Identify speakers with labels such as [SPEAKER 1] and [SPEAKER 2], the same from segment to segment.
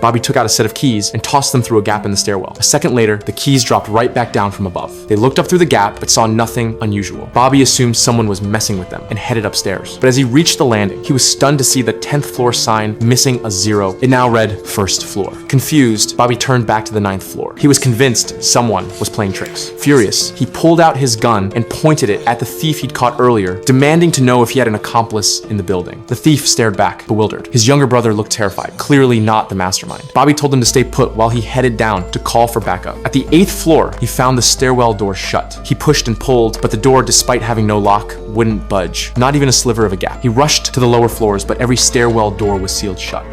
[SPEAKER 1] Bobby took out a set of keys and tossed them through a gap in the stairwell. A second later, the keys dropped right back down from above. They looked up through the gap, but saw nothing unusual. Bobby assumed someone was messing with them and headed upstairs. But as he reached the landing, he was stunned to see the 10th floor sign missing a 0. It now read first floor. Confused, Bobby turned back to the 9th floor. He was convinced someone was playing tricks. Furious, he pulled out his gun and pointed it at the thief he'd caught earlier, demanding to know if he had an accomplice in the building. The thief stared back, bewildered. His younger brother looked terrified, clearly not the mastermind. Bobby told him to stay put while he headed down to call for backup. At the 8th floor, he found the stairwell door shut. He pushed and pulled, but the door, despite having no lock, wouldn't budge, not even a sliver of a gap. He rushed to the lower floors, but every stairwell door was sealed shut.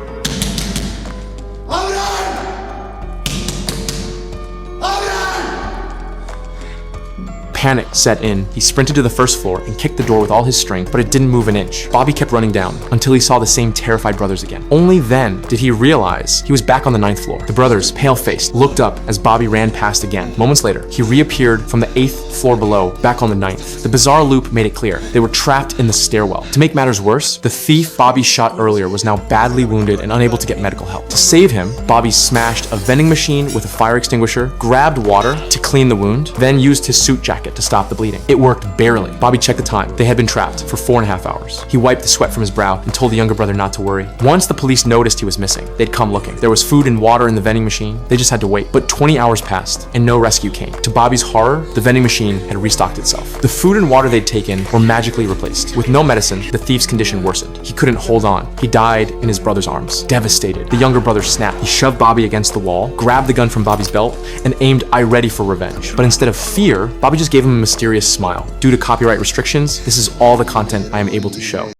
[SPEAKER 1] Panic set in. He sprinted to the first floor and kicked the door with all his strength, but it didn't move an inch. Bobby kept running down until he saw the same terrified brothers again. Only then did he realize he was back on the 9th floor. The brothers, pale-faced, looked up as Bobby ran past again. Moments later, he reappeared from the 8th floor below, back on the 9th. The bizarre loop made it clear they were trapped in the stairwell. To make matters worse, the thief Bobby shot earlier was now badly wounded and unable to get medical help. To save him, Bobby smashed a vending machine with a fire extinguisher, grabbed water to clean the wound, then used his suit jacket to stop the bleeding. It worked barely. Bobby checked the time. They had been trapped for 4.5 hours. He wiped the sweat from his brow and told the younger brother not to worry. Once the police noticed he was missing, they'd come looking. There was food and water in the vending machine. They just had to wait. But 20 hours passed and no rescue came. To Bobby's horror, the vending machine had restocked itself. The food and water they'd taken were magically replaced. With no medicine, the thief's condition worsened. He couldn't hold on. He died in his brother's arms. Devastated, the younger brother snapped. He shoved Bobby against the wall, grabbed the gun from Bobby's belt, and aimed ready for revenge. But instead of fear, Bobby just gave him a mysterious smile. Due to copyright restrictions, this is all the content I am able to show.